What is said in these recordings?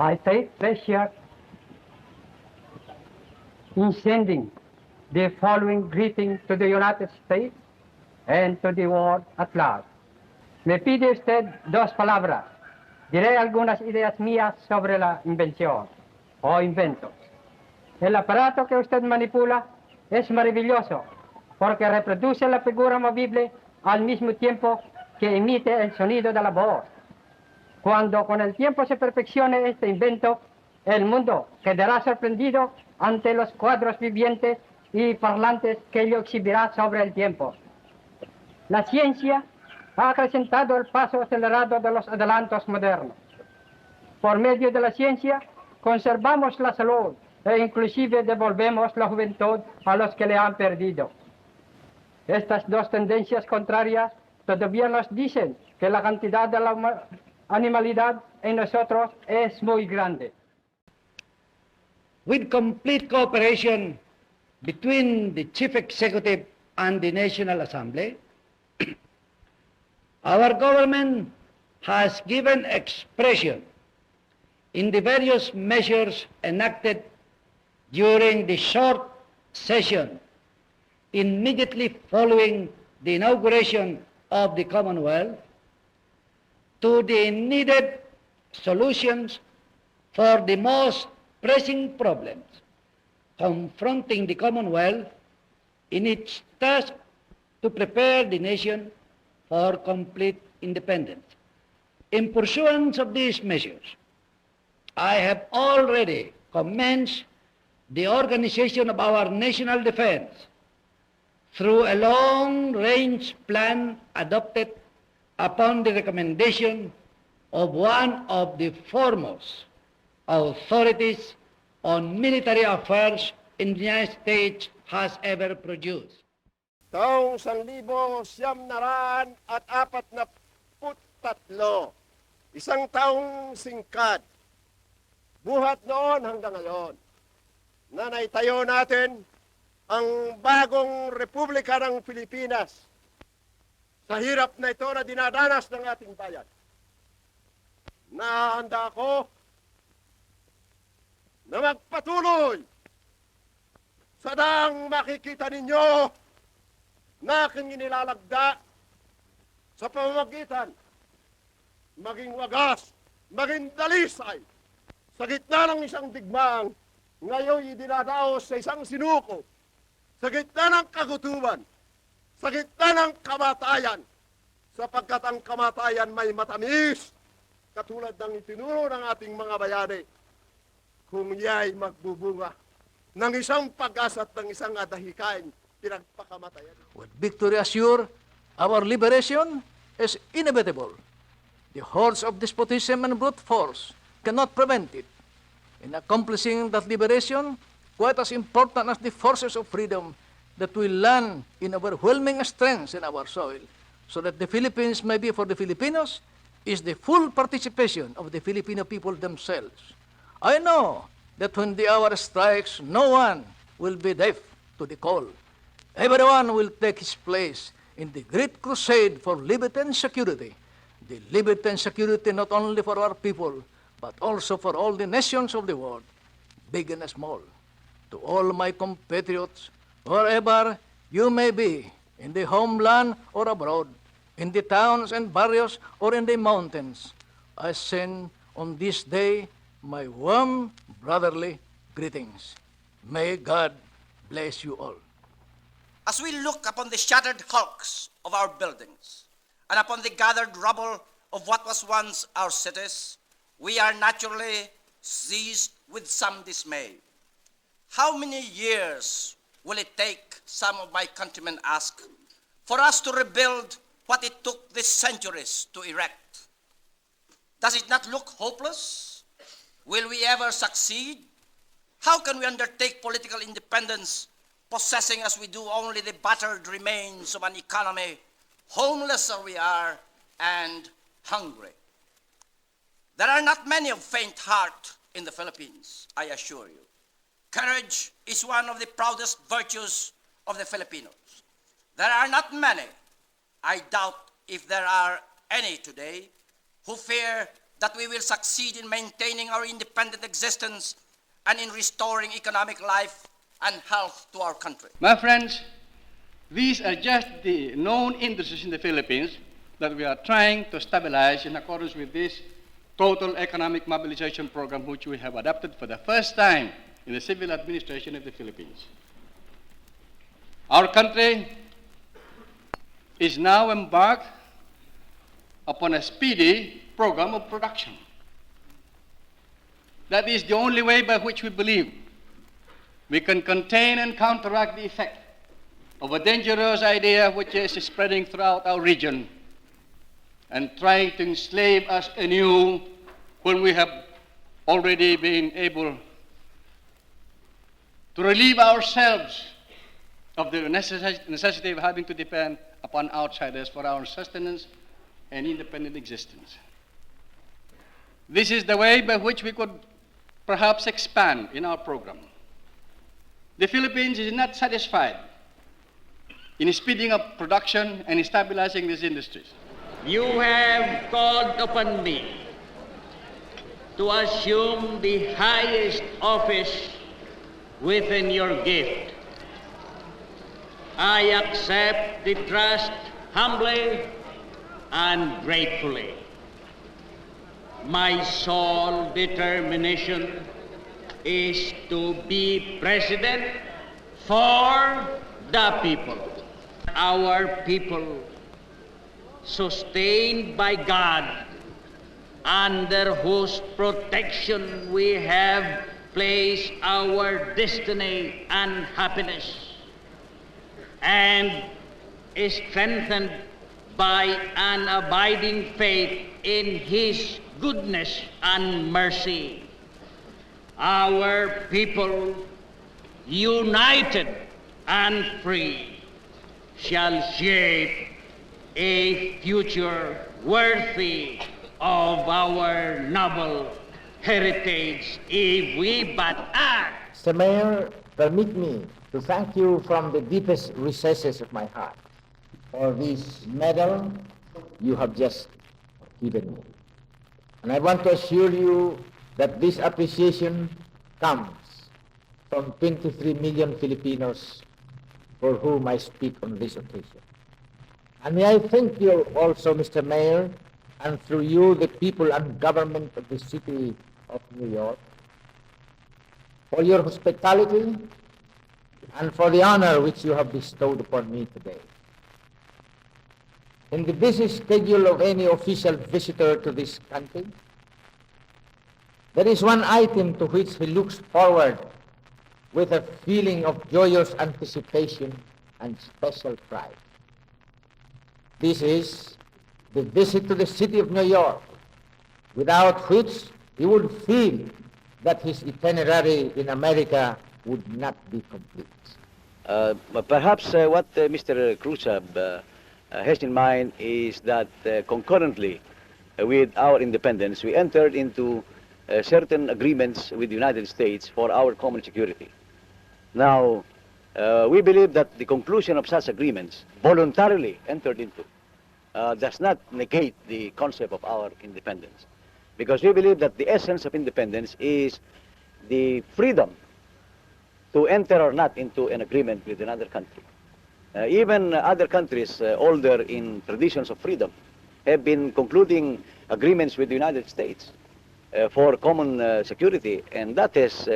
I take pleasure in sending the following greeting to the United States and to the world at large. Me pide usted dos palabras. Diré algunas ideas mías sobre la invención o inventos. El aparato que usted manipula es maravilloso porque reproduce la figura movible al mismo tiempo que emite el sonido de la voz. Cuando con el tiempo se perfeccione este invento, el mundo quedará sorprendido ante los cuadros vivientes y parlantes que ello exhibirá sobre el tiempo. La ciencia ha acrecentado el paso acelerado de los adelantos modernos. Por medio de la ciencia, conservamos la salud e inclusive devolvemos la juventud a los que le han perdido. Estas dos tendencias contrarias todavía nos dicen que la cantidad de la animalidad en nosotros es muy grande. With complete cooperation between the Chief Executive and the National Assembly, our government has given expression in the various measures enacted during the short session immediately following the inauguration of the Commonwealth to the needed solutions for the most pressing problems confronting the Commonwealth in its task to prepare the nation for complete independence. In pursuance of these measures, I have already commenced the organization of our national defense through a long-range plan adopted upon the recommendation of one of the foremost authorities on military affairs in the United States has ever produced. Taong 1943, isang taong singkad, buhat noon hanggang ngayon, na naitayo natin ang bagong Republika ng Pilipinas sa hirap na ito na dinadanas ng ating bayan. Nahanda ako na magpatuloy sa daang makikita ninyo na aking inilalagda sa pamamagitan maging wagas, maging dalisay sa gitna ng isang digmaang ngayon dinadaos sa isang sinuko, sa gitna ng kagutuman, sa gitna ng kamatayan, sapagkat ang kamatayan may matamis, katulad ng itinuro ng ating mga bayani, kung iya'y magbubunga ng isang pag-asa at ng isang adahikain, pinagpakamatayan. With victory assured, our liberation is inevitable. The hordes of despotism and brute force cannot prevent it. In accomplishing that liberation, quite as important as the forces of freedom that will land in overwhelming strength in our soil, so that the Philippines may be for the Filipinos, is the full participation of the Filipino people themselves. I know that when the hour strikes, no one will be deaf to the call. Everyone will take his place in the great crusade for liberty and security. The liberty and security not only for our people, but also for all the nations of the world, big and small. To all my compatriots, wherever you may be, in the homeland or abroad, in the towns and barrios or in the mountains, I send on this day my warm brotherly greetings. May God bless you all. As we look upon the shattered hulks of our buildings and upon the gathered rubble of what was once our cities, we are naturally seized with some dismay. How many years will it take, some of my countrymen ask, for us to rebuild what it took these centuries to erect? Does it not look hopeless? Will we ever succeed? How can we undertake political independence, possessing as we do only the battered remains of an economy, homeless as we are, and hungry? There are not many of faint heart in the Philippines, I assure you. Courage is one of the proudest virtues of the Filipinos. There are not many, I doubt if there are any today, who fear that we will succeed in maintaining our independent existence and in restoring economic life and health to our country. My friends, these are just the known industries in the Philippines that we are trying to stabilize in accordance with this total economic mobilization program, which we have adopted for the first time in the civil administration of the Philippines. Our country is now embarked upon a speedy program of production. That is the only way by which we believe we can contain and counteract the effect of a dangerous idea which is spreading throughout our region and trying to enslave us anew when we have already been able to relieve ourselves of the necessity of having to depend upon outsiders for our sustenance and independent existence. This is the way by which we could perhaps expand in our program. The Philippines is not satisfied in speeding up production and stabilizing these industries. You have called upon me to assume the highest office within your gift. I accept the trust humbly and gratefully. My sole determination is to be president for the people. Our people, sustained by God, under whose protection we have placed our destiny and happiness, and is strengthened by an abiding faith in His goodness and mercy. Our people, united and free, shall shape a future worthy of our noble heritage if we but act. Mr. Mayor, permit me to thank you from the deepest recesses of my heart for this medal you have just given me. And I want to assure you that this appreciation comes from 23 million Filipinos for whom I speak on this occasion. And may I thank you also, Mr. Mayor, and through you, the people and government of the city of New York, for your hospitality and for the honor which you have bestowed upon me today. In the busy schedule of any official visitor to this country, there is one item to which he looks forward with a feeling of joyous anticipation and special pride. This is the visit to the city of New York, without which he would feel that his itinerary in America would not be complete. Perhaps what Mr. Khrushchev has in mind is that concurrently with our independence, we entered into certain agreements with the United States for our common security. Now, we believe that the conclusion of such agreements, voluntarily entered into, does not negate the concept of our independence. Because we believe that the essence of independence is the freedom to enter or not into an agreement with another country. Even other countries older in traditions of freedom have been concluding agreements with the United States for common security, and that has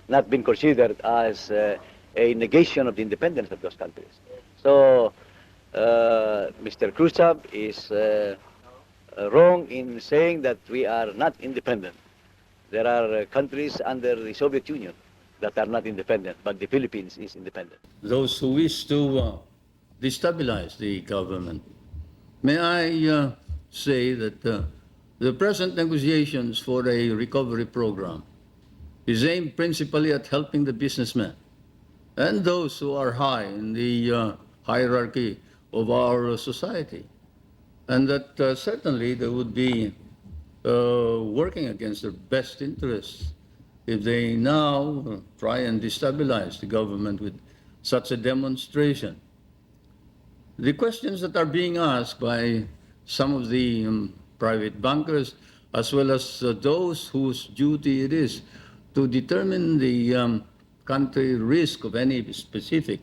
not been considered as a negation of the independence of those countries. So Mr. Khrushchev is wrong in saying that we are not independent. There are countries under the Soviet Union that are not independent, but the Philippines is independent. Those who wish to destabilize the government, may I say that the present negotiations for a recovery program is aimed principally at helping the businessmen and those who are high in the hierarchy of our society, and that certainly they would be working against their best interests if they now try and destabilize the government with such a demonstration. The questions that are being asked by some of the private bankers as well as those whose duty it is to determine the country risk of any specific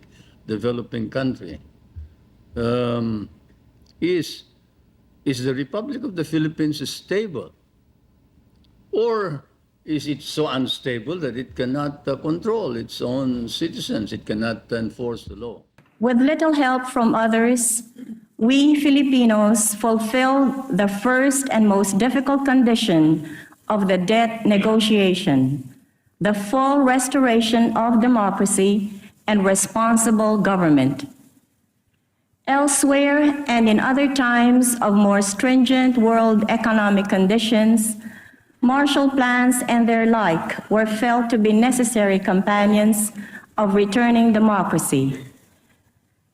developing country, is the Republic of the Philippines stable, or is it so unstable that it cannot control its own citizens? It cannot enforce the law. With little help from others, we Filipinos fulfilled the first and most difficult condition of the debt negotiation, the full restoration of democracy and responsible government. Elsewhere and in other times of more stringent world economic conditions, Marshall Plans and their like were felt to be necessary companions of returning democracy.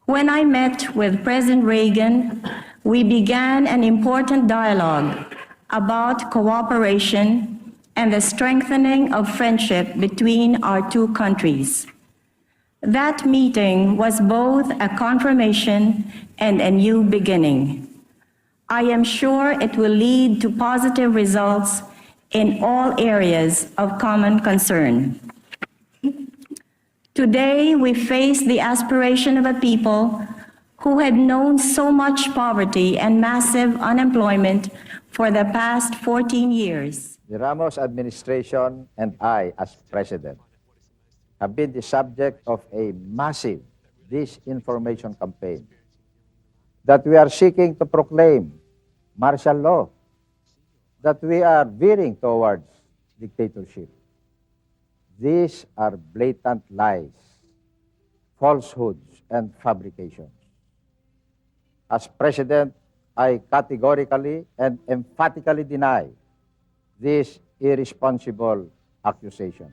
When I met with President Reagan, we began an important dialogue about cooperation and the strengthening of friendship between our two countries. That meeting was both a confirmation and a new beginning. I am sure it will lead to positive results in all areas of common concern. Today, we face the aspiration of a people who had known so much poverty and massive unemployment for the past 14 years. The Ramos administration and I, as president, have been the subject of a massive disinformation campaign that we are seeking to proclaim martial law, that we are veering towards dictatorship. These are blatant lies, falsehoods, and fabrications. As president, I categorically and emphatically deny these irresponsible accusations.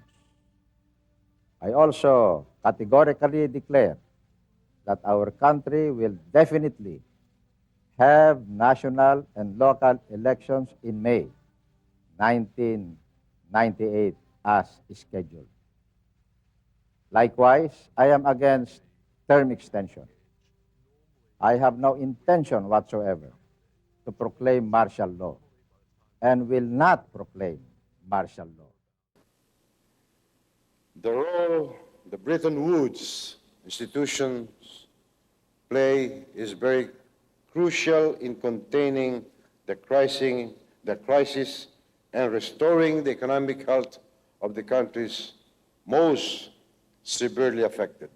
I also categorically declare that our country will definitely have national and local elections in May 1998 as scheduled. Likewise, I am against term extension. I have no intention whatsoever to proclaim martial law and will not proclaim martial law. The role the Bretton Woods institutions play is very crucial in containing the crisis and restoring the economic health of the countries most severely affected.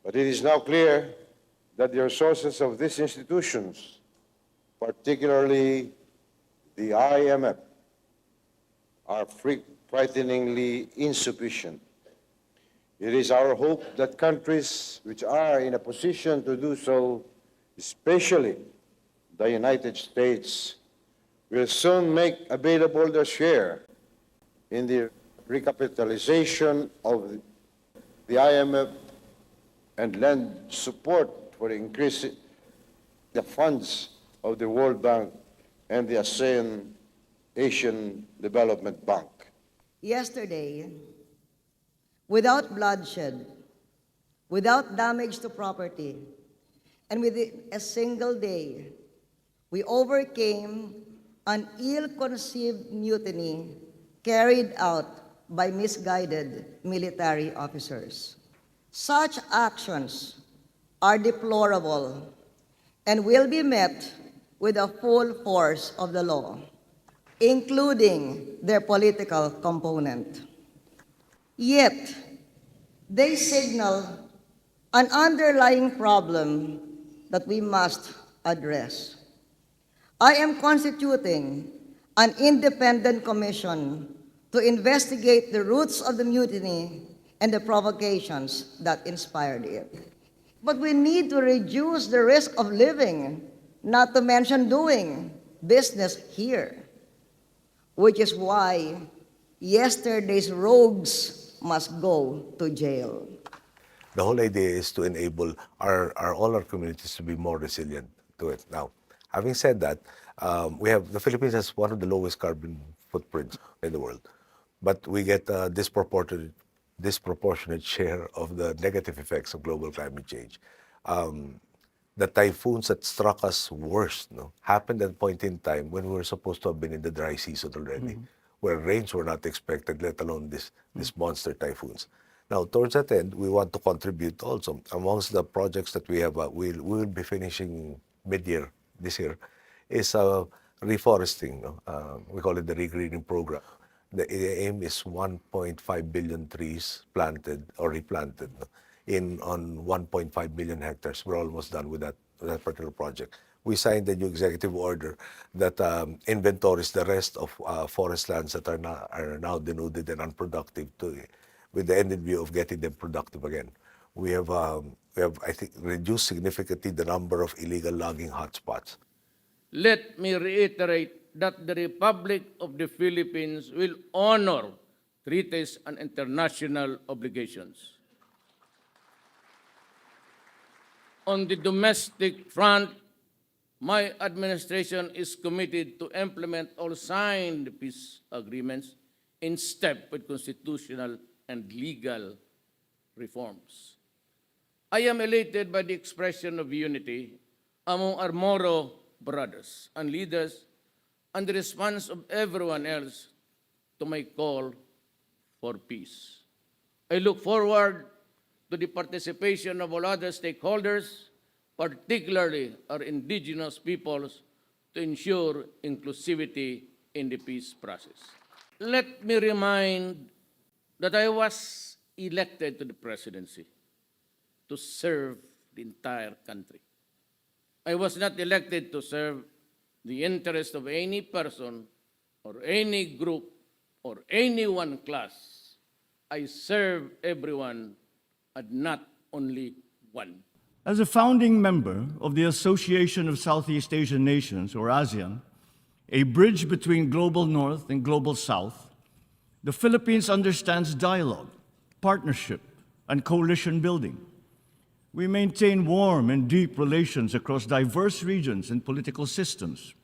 But it is now clear that the resources of these institutions, particularly the IMF, are frighteningly insufficient. It is our hope that countries which are in a position to do so, especially the United States, will soon make available their share in the recapitalization of the IMF and lend support for increasing the funds of the World Bank and the Asian Development Bank. Yesterday, without bloodshed, without damage to property, and within a single day, we overcame an ill-conceived mutiny carried out by misguided military officers. Such actions are deplorable and will be met with the full force of the law, including their political component. Yet, they signal an underlying problem that we must address. I am constituting an independent commission to investigate the roots of the mutiny and the provocations that inspired it. But we need to reduce the risk of living, not to mention doing business here, which is why yesterday's rogues must go to jail. The whole idea is to enable all our communities to be more resilient to it. Now, having said that, the Philippines has one of the lowest carbon footprints in the world, but we get a disproportionate share of the negative effects of global climate change. the typhoons that struck us worst, happened at a point in time when we were supposed to have been in the dry season already, where rains were not expected, let alone these monster typhoons. Now, towards that end, we want to contribute also. Amongst the projects that we have, we will be finishing mid-year this year, is reforesting. We call it the regreening program. The aim is 1.5 billion trees planted or replanted on 1.5 million hectares. We're almost done with that particular project. We signed a new executive order that inventories the rest of forest lands that are now denuded and unproductive, with the ended view of getting them productive again. We have, I think, reduced significantly the number of illegal logging hotspots. Let me reiterate that the Republic of the Philippines will honor treaties and international obligations. On the domestic front, my administration is committed to implement all signed peace agreements in step with constitutional and legal reforms. I am elated by the expression of unity among our Moro brothers and leaders and the response of everyone else to my call for peace. I look forward to the participation of all other stakeholders, particularly our indigenous peoples, to ensure inclusivity in the peace process. Let me remind that I was elected to the presidency to serve the entire country. I was not elected to serve the interest of any person or any group or any one class. I serve everyone and not only one. As a founding member of the Association of Southeast Asian Nations, or ASEAN, a bridge between global North and global South, the Philippines understands dialogue, partnership, and coalition building. We maintain warm and deep relations across diverse regions and political systems.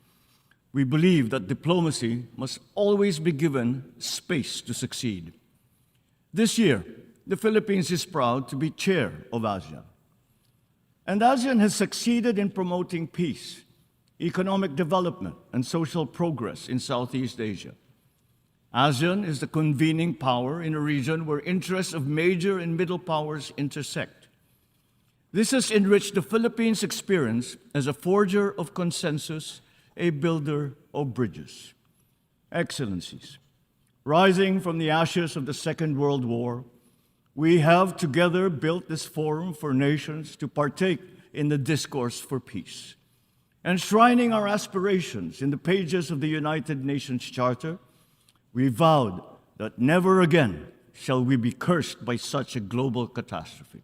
We believe that diplomacy must always be given space to succeed. This year, the Philippines is proud to be chair of ASEAN. And ASEAN has succeeded in promoting peace, economic development, and social progress in Southeast Asia. ASEAN is the convening power in a region where interests of major and middle powers intersect. This has enriched the Philippines' experience as a forger of consensus, a builder of bridges. Excellencies, rising from the ashes of the Second World War, we have together built this forum for nations to partake in the discourse for peace. Enshrining our aspirations in the pages of the United Nations Charter, we vowed that never again shall we be cursed by such a global catastrophe.